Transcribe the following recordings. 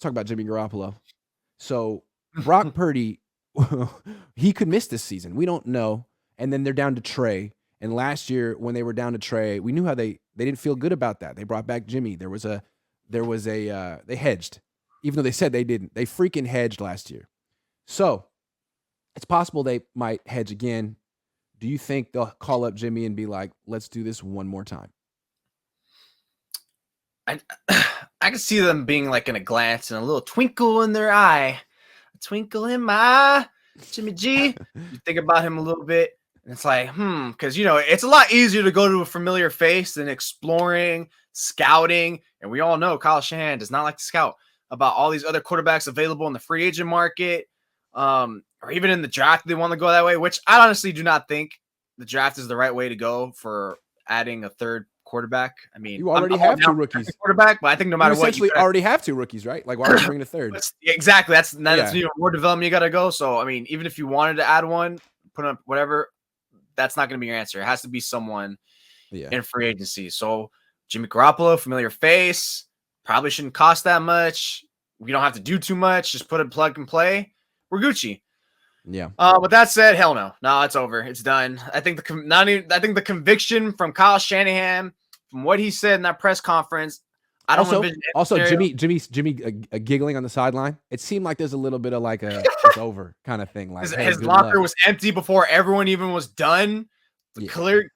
talk about Jimmy Garoppolo. So Brock Purdy, he could miss this season. We don't know. And then they're down to Trey. And last year when they were down to Trey, we knew how they didn't feel good about that. They brought back Jimmy. They hedged, even though they said they didn't. They freaking hedged last year. So it's possible they might hedge again. Do you think they'll call up Jimmy and be like, let's do this one more time? I can see them being like in a glance and a little twinkle in their eye. A twinkle in my eye. Jimmy G. You think about him a little bit. And it's like, because, it's a lot easier to go to a familiar face than exploring, scouting. And we all know Kyle Shanahan does not like to scout about all these other quarterbacks available in the free agent market, or even in the draft. They want to go that way, which I honestly do not think the draft is the right way to go for adding a third quarterback. I mean, you already have two rookies quarterback, but I think no matter what, you already have two rookies, right? Like, why would you bring a third? Exactly. That's more development you got to go. So, I mean, even if you wanted to add one, put up whatever, that's not going to be your answer. It has to be someone in free agency. So Jimmy Garoppolo, familiar face, probably shouldn't cost that much. We don't have to do too much. Just put a plug and play. We're Gucci. Yeah. With that said, hell no. No, it's over. It's done. I think the conviction from Kyle Shanahan, from what he said in that press conference, I don't also Jimmy giggling on the sideline. It seemed like there's a little bit of like a it's over kind of thing. Like his locker was empty before everyone even was done.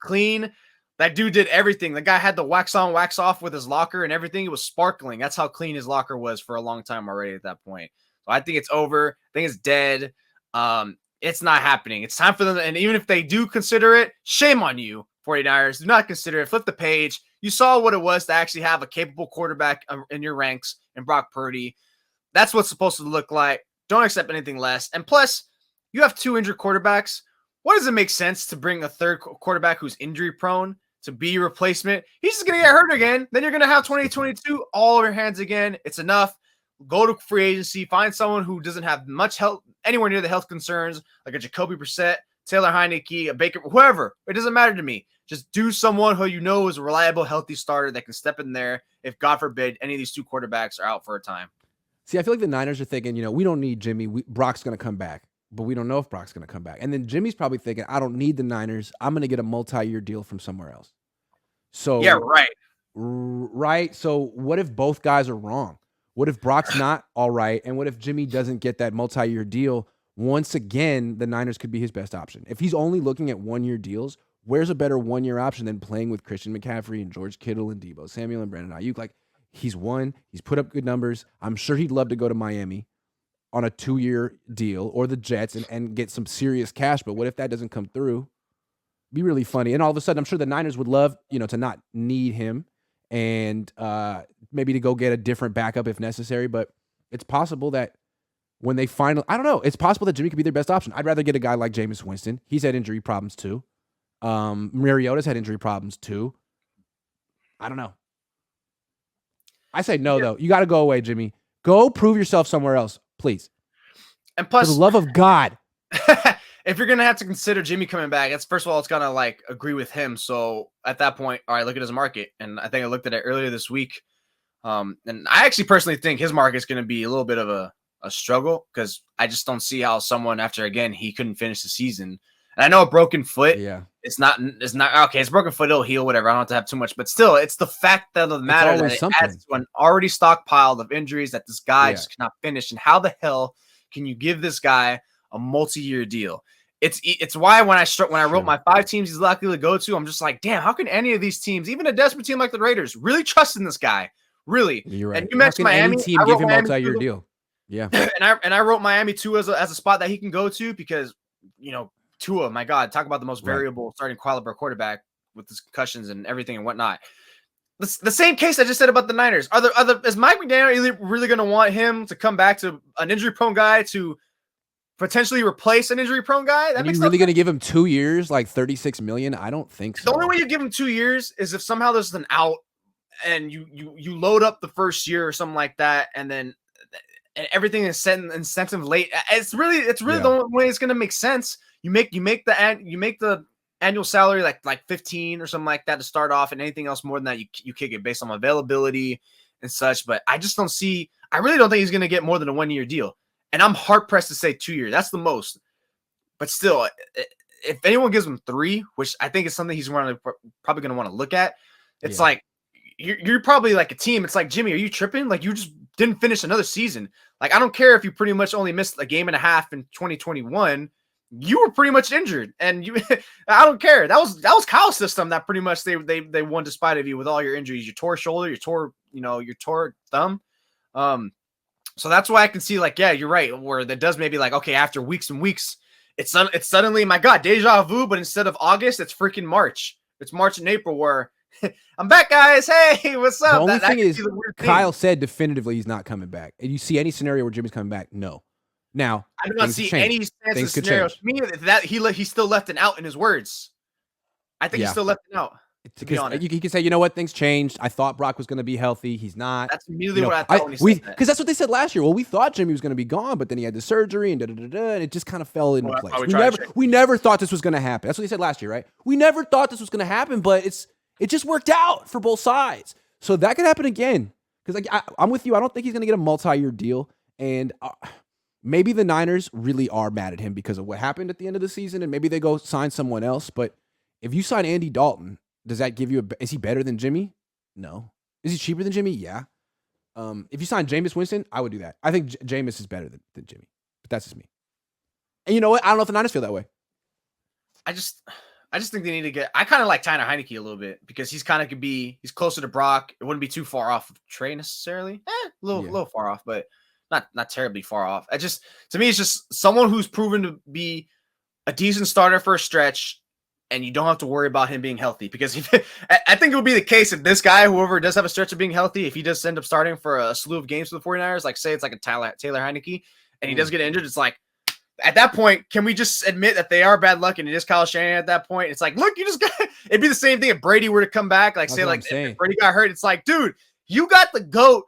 Clean. That dude did everything. The guy had the wax on, wax off with his locker and everything. It was sparkling. That's how clean his locker was for a long time already at that point. So I think it's over. I think it's dead. It's not happening. It's time for them. And even if they do consider it, shame on you, 49ers. Do not consider it. Flip the page. You saw what it was to actually have a capable quarterback in your ranks in Brock Purdy. That's what's supposed to look like. Don't accept anything less. And plus, you have two injured quarterbacks. What does it make sense to bring a third quarterback who's injury prone to be your replacement? He's just going to get hurt again. Then you're going to have 2022 all over your hands again. It's enough. Go to free agency. Find someone who doesn't have much health, anywhere near the health concerns, like a Jacoby Brissett, Taylor Heineke, a Baker, whoever. It doesn't matter to me. Just do someone who you know is a reliable, healthy starter that can step in there if, God forbid, any of these two quarterbacks are out for a time. See, I feel like the Niners are thinking, we don't need Jimmy. Brock's going to come back, but we don't know if Brock's going to come back. And then Jimmy's probably thinking, I don't need the Niners. I'm going to get a multi-year deal from somewhere else. So yeah, right. Right. So what if both guys are wrong? What if Brock's not all right? And what if Jimmy doesn't get that multi-year deal? Once again, the Niners could be his best option. If he's only looking at one-year deals, where's a better one-year option than playing with Christian McCaffrey and George Kittle and Deebo Samuel and Brandon Ayuk? Like, he's put up good numbers. I'm sure he'd love to go to Miami on a 2-year deal or the Jets and get some serious cash. But what if that doesn't come through? Be really funny. And all of a sudden, I'm sure the Niners would love, to not need him and maybe to go get a different backup if necessary. But it's possible that when they finally, I don't know, it's possible that Jimmy could be their best option. I'd rather get a guy like Jameis Winston. He's had injury problems too. Mariota's had injury problems too. I don't know. I say no, though. You got to go away, Jimmy. Go prove yourself somewhere else, please. And plus, for the love of God. If you're going to have to consider Jimmy coming back, first of all, it's going to agree with him. So at that point, all right, look at his market. And I think I looked at it earlier this week. And I actually personally think his market is going to be a little bit of a struggle because I just don't see how someone after, again, he couldn't finish the season. And I know a broken foot. Yeah. It's not okay. It's broken foot. It'll heal, whatever. I don't have to have too much, but still, it's the fact that the matter that it adds to an already stockpiled of injuries that this guy just cannot finish. And how the hell can you give this guy a multi-year deal? It's why when I wrote my 5 teams he's likely to go to, I'm just like, damn, how can any of these teams, even a desperate team like the Raiders, really trust in this guy? Really? You're right. And you mentioned Miami. Any team give him a multi-year deal? Yeah. And I wrote Miami too as a spot that he can go to because Tua, my God, talk about the most variable starting caliber quarterback with his concussions and everything and whatnot. The same case I just said about the Niners. Is Mike McDaniel really going to want him to come back to an injury-prone guy to potentially replace an injury-prone guy? Are you really going to give him 2 years, like $36 million? I don't think so. The only way you give him 2 years is if somehow there's an out and you load up the first year or something like that, and then and everything is set in incentive late. It's really the only way it's going to make sense. You make the annual salary like 15 or something like that to start off, and anything else more than that you kick it based on availability and such. But I just don't see. I really don't think he's going to get more than a 1-year deal. And I'm hard pressed to say 2 years. That's the most. But still, if anyone gives him 3, which I think is something he's probably going to want to look at, it's like you're probably like a team. It's like, Jimmy, are you tripping? Like, you just didn't finish another season. Like, I don't care if you pretty much only missed a game and a half in 2021. You were pretty much injured, and you. I don't care. That was Kyle's system that pretty much they won despite of you with all your injuries. You tore shoulder, you tore thumb. So that's why I can see, like, yeah, you're right. Where that does maybe like, okay, after weeks and weeks, it's suddenly, my God, deja vu. But instead of August, it's freaking March. It's March and April where I'm back, guys. Hey, what's up? The only thing is, Kyle said definitively he's not coming back. And you see any scenario where Jimmy's coming back? No. Now, I do not see any sense of scenario. To me, that he still left an out in his words. I think he still left an out. To be honest, you can say, you know what, things changed. I thought Brock was going to be healthy. He's not. That's immediately what I thought when he said that. Because that's what they said last year. Well, we thought Jimmy was going to be gone, but then he had the surgery and and it just kind of fell into place. We never thought this was going to happen. That's what they said last year, right? We never thought this was going to happen, but it just worked out for both sides. So that could happen again. Because I'm with you. I don't think he's going to get a multi-year deal, and maybe the Niners really are mad at him because of what happened at the end of the season, and maybe they go sign someone else. But if you sign Andy Dalton, does that give you is he better than Jimmy? No. Is he cheaper than Jimmy? Yeah. If you sign Jameis Winston, I would do that. I think Jameis is better than Jimmy, but that's just me. And you know what? I don't know if the Niners feel that way. I just think they need to get. I kind of like Tyler Heineke a little bit because he's closer to Brock. It wouldn't be too far off of Trey necessarily. A little far off, but not terribly far off. To me, it's just someone who's proven to be a decent starter for a stretch, and you don't have to worry about him being healthy. Because I think it would be the case if this guy, whoever does have a stretch of being healthy, if he does end up starting for a slew of games for the 49ers, like say it's like a Taylor Heineke, and he does get injured, it's like, at that point, can we just admit that they are bad luck and it is Kyle Shanahan at that point? It's like, look, you just got – it'd be the same thing if Brady were to come back. Like, if Brady got hurt, it's like, dude, you got the GOAT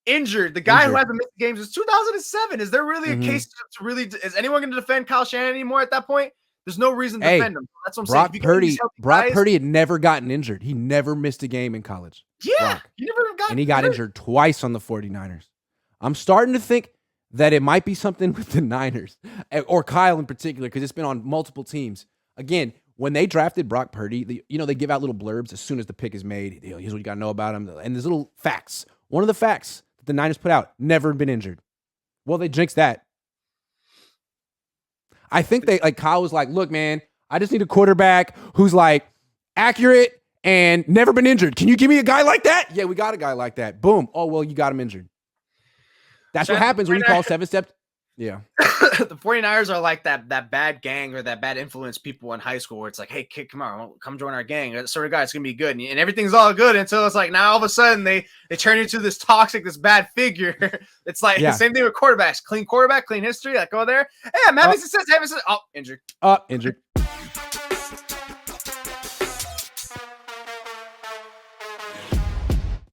injured. The guy who hasn't missed games since 2007. Is there really a case to really – is anyone going to defend Kyle Shanahan anymore at that point? There's no reason to defend him. That's what I'm saying. Brock Purdy had never gotten injured. He never missed a game in college. Yeah. He never got And he got injured twice on the 49ers. I'm starting to think – that it might be something with the Niners or Kyle in particular, because it's been on multiple teams. Again, when they drafted Brock Purdy, they give out little blurbs as soon as the pick is made. Here's what you got to know about him. And there's little facts. One of the facts that the Niners put out, never been injured. Well, they jinxed that. I think Kyle was like, look, man, I just need a quarterback who's like accurate and never been injured. Can you give me a guy like that? Yeah, we got a guy like that. Boom. Oh, well, you got him injured. That's what happens when you call 7-step. Yeah. The 49ers are like that bad gang or that bad influence people in high school where it's like, hey, kid, come join our gang. That sort of guy, it's going to be good. And everything's all good until it's like now all of a sudden they turn into this toxic, this bad figure. It's like the same thing with quarterbacks. Clean quarterback, clean history. Like, go there. Hey, I'm having success. Oh, injured. Injured.